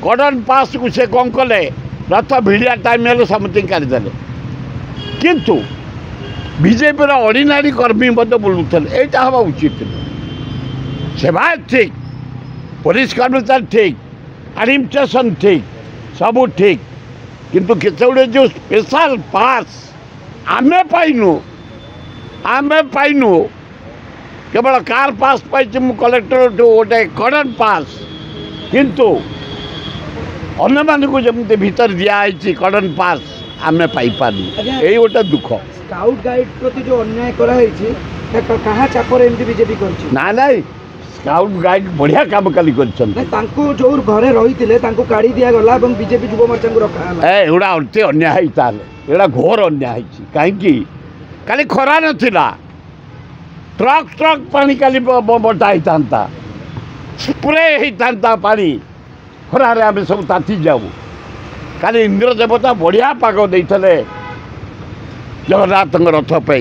कॉर्डन पास को से कौन कले रथ भिड़िया टाइम हेल्ले समथिंग काढ़ीदे किंतु बीजेपी ऑर्डिनरी कर्मी बुलूले यहाँ हवा उचित सेवायत ठीक पुलिस कर्मचारी ठीक एडमिनिस्ट्रेशन ठीक सब ठीक किंतु केते जो स्पेशल पास आमे पाइनु केवल कार पास पाई मु कलेक्टर गोटे कॉर्डन पास किंतु अन्य मानक जमी भीतर दिखाई कॉर्डन पास आमे पाई पारनु यही गोटे दुख स्काउट गाइड प्रति जो अन्याय कहा चापर एमती बीजेपी कर ना ना स्काउट गाइड बढ़िया काम काली जो घरे रही काढ़ी दिगला बीजेपी युव मोर्चा को रखा एगुड़ा अति अन्याय एगुड़ा घोर अन्याय कहीं काली खरा नाला ट्रक ट्रक पानी काली बटा होता स्प्रे होता पानी खरारे आम सब ताती जाऊ काली इंद्र देवता बढ़िया पाग देते जगन्नाथ रथ पे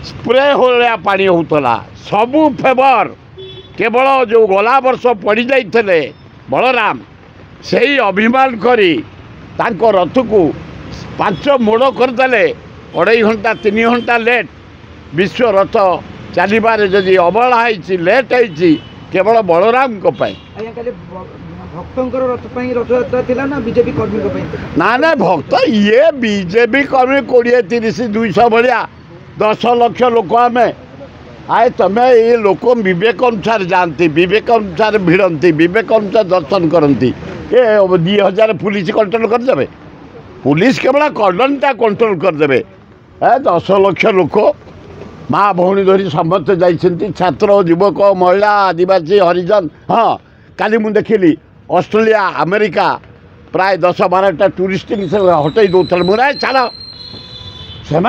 स्प्रे होलिया पानी होता सबू फेवर केवल जो गला वर्ष पड़ जाते बलराम से ही अभिमान करी तांको रथ को 5 मोड़ करदे 2.5 घंटा 3 घंटा लेट विश्व रथ चलबारे जदि अवहेला लेट होती केवल बलराम को भक्तर रथयात्रा थिला ना बीजेपी कर्मी ना ना भक्त ये बीजेपी कर्मी 20-30-200 भाया 10 लाख लोक आम आए तमें ये लोक विवेक अनुसार जाती विवेक अनुसार भिड़ती विवेक अनुसार दर्शन करती ये 2000 पुलिस कंट्रोल करदे पुलिस केवल कॉर्डनटा कंट्रोल करदे 10 लाख लोक माँ भौणी धरी समस्ते जाइछन्ति छात्र युवक महिला आदिवासी हरिजन हाँ काली मु देखिली ऑस्ट्रेलिया अमेरिका प्राय 10-12टा टूरिस्ट हटई दौर मुझे छाड़ से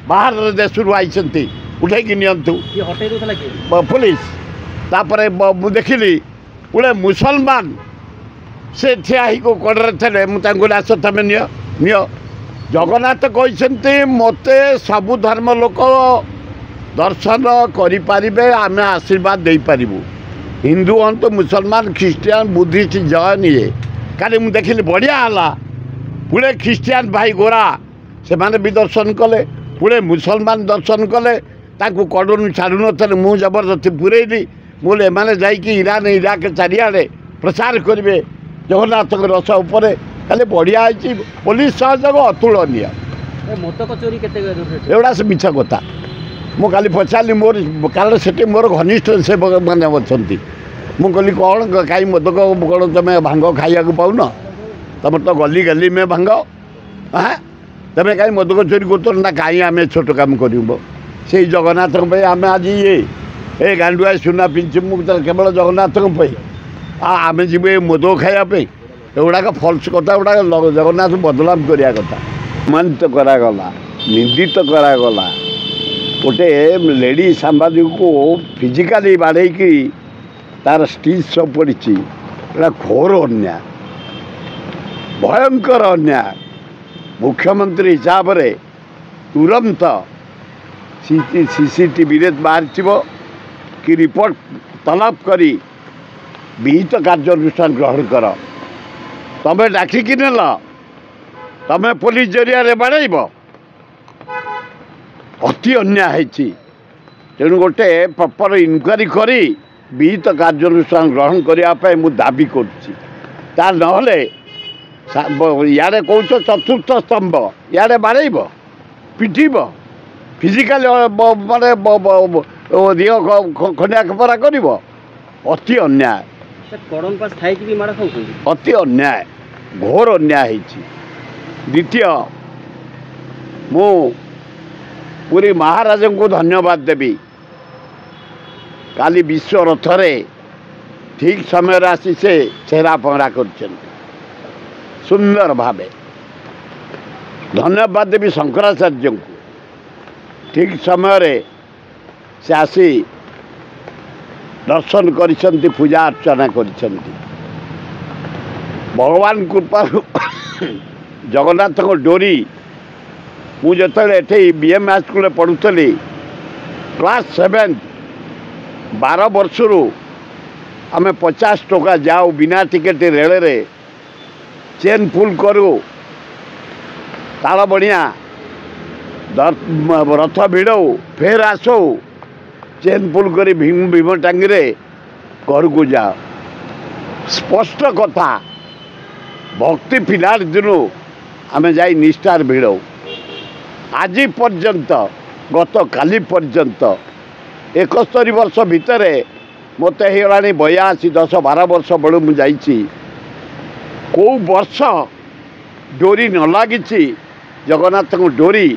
बाहर देश आई उठेकी नियंतु पुलिस तापर मु देखिली गोटे मुसलमान से ठिया को कड़े थे मुझे आस तुम निय जगन्नाथ कहते मते सबु धर्म लोक दर्शन करें आम आशीर्वाद दे पारू हिंदू हूँ तो मुसलमान ख्रीस्टियान बुद्धिस्ट जैन ये काली मुझे देखिली बढ़िया है पुणे ख्रीस्टियान भाई गोरा से माने भी दर्शन कले पुणे मुसलमान दर्शन कले कड़न छाड़ू न मु जबरदस्ती पुरेली मुझे एम ईरान इराक चारिड़े प्रचार करेंगे जगन्नाथ रस उपर खाली बढ़िया पुलिस सहयोग अतुलनीय एगुड़ा से मिछ कथा मु काली पचारि मोर कारण से मोर घनिष्ठ सेवक मैंने अच्छा मुझे कौन कहीं मदक कौन तुम भांग खाया पाऊन तुम तो गली गली में भांग हाँ तुम कहीं मदक चोरी कर ना कहीं आम छोट काम कर से जगन्नाथ आम आज ये गांडुआ सुना पिंचमु केवल जगन्नाथ आम जीव मदक खायापी एगुड़ाक फल्स कथा गुड़ा जगन्नाथ बदलाम करवा कथा सम्मानित करागला निंदित करागला गोटे लेडी सांबादिक को फिजिकाली बाड़े तार स्टिच सब पड़ी घोर अन्याय भयंकर अन्याय मुख्यमंत्री हिसाब से तुरंत सीसीटीवी बाहर कि रिपोर्ट तलब करी विहित कार्यानुष्ठान ग्रहण कर तमें डाकिकी नेल तमें पुलिस जरिया बाड़ेब अति अन्याय तेणु गोटे प्रॉपर इनक्वारी करी विहित कार्यानुष्ठान ग्रहण करने मु दाबी करा इे कौच चतुर्थ स्तंभ इे बाड़ेब पिटब फिजिकाल माने खनिया खपरा कर अति अन्याय अति अन्याय घोर अन्याय द्वितीय मु पूरी महाराज को धन्यवाद देवी काली विश्व रथरे ठीक समय आसी से चेहरा पहरा कर सुंदर भावे धन्यवाद देवी शंकराचार्य को ठीक समय से आसी दर्शन करिसेंती पूजा अर्चना करिसेंती भगवान कृपा जगन्नाथ को डोरी मुझे ये बीएम स्कूल पढ़ुली क्लास 7 12 वर्ष आम 50 टका जाऊ बिना टिकेट रेल चेन फुल करू ताल बणिया रथ भिड़ौ फेर आसो चेन फुल कर भीम टांगी घर को जाओ स्पष्ट कथा भक्ति फिलार दिनू आमे जाई निष्ठार भिड़ौ आज पर्यंत गत काली पर्यंत 71 वर्ष भितर मत होगा 82 10-12 वर्ष बड़ू मुझे कौ वर्ष डोरी न लगी जगन्नाथ को डोरी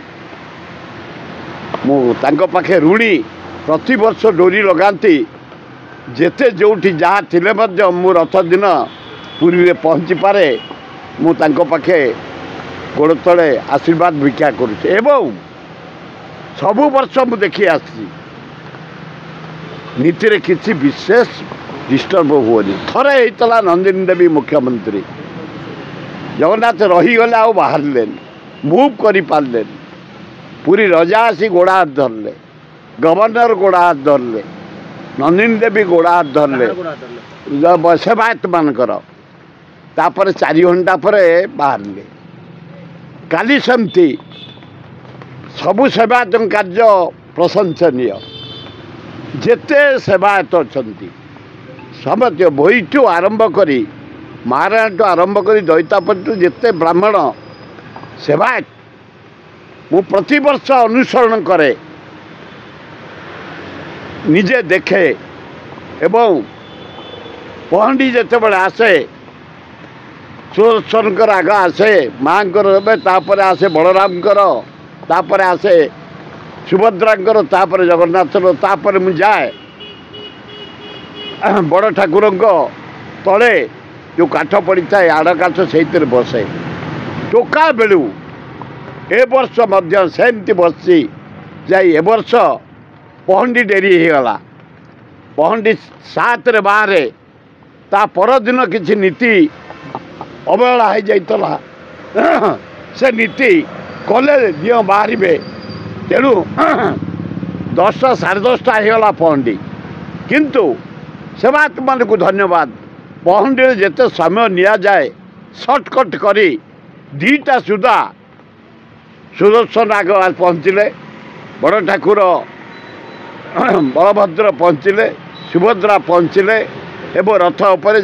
मुझे ऋणी प्रति वर्ष डोरी लगाती जेते जोठी जहाँ थिले मध्य मु रथ दिन पुरी रे पहुँची पारे मु तांको पाखे गोड़ तले आशीर्वाद भिक्षा करुचे एवं सबु वर्ष मु देखी आसी नीति रे किसी विशेष डिस्टर्ब हुए थरे होता नंदिनी देवी मुख्यमंत्री जगन्नाथ रहीगले आ बाहर मुव कर पारे पूरी रजा आसी गोड़ा हाथ धरले गवर्नर गोड़ा हाथ धरले नंदिनी देवी गोड़ा हाथ धरले सेवायत मानकर तापर 4 घंटा पर बाहर काली सेमती सबु सेवायत कार्य प्रशंसनीय जेते सेवायत अच्छा समस्त भईठू आरंभ करी महाराणा आरंभ करी दैतापति जेते ब्राह्मण सेवायत मु प्रति वर्ष अनुसरण करे निजे देखे एवं पहंडी जिते बड़े आसे सुदर्शन आग आसे माँ तापर आसे बलराम तापर आसे सुभद्रा तापर जगन्नाथ तापर मु जाए बड़ ठाकुर तले जो काठ पड़ी था आड़ काठ से बसे टोका बेलू ए वर्ष मध्य सेमती बसी जाई ए वर्ष पहंडी डेरी होगला पहंडी 7 रे बाहर ता परदिन किसी नीति अवहेला हो जाइतला से नीति कले दियो बाहर तेणु 10 साढ़े 10टा होगला पहंडी किंतु सेवायत मान को धन्यवाद पहंडी जिते समय निया जाए सर्टकट करी 2टा सुधा सुदर्शन आग पहुँचले बड़ ठाकुर बलभद्र पहुँचले सुभद्रा पहुँचले एवं रथ उपर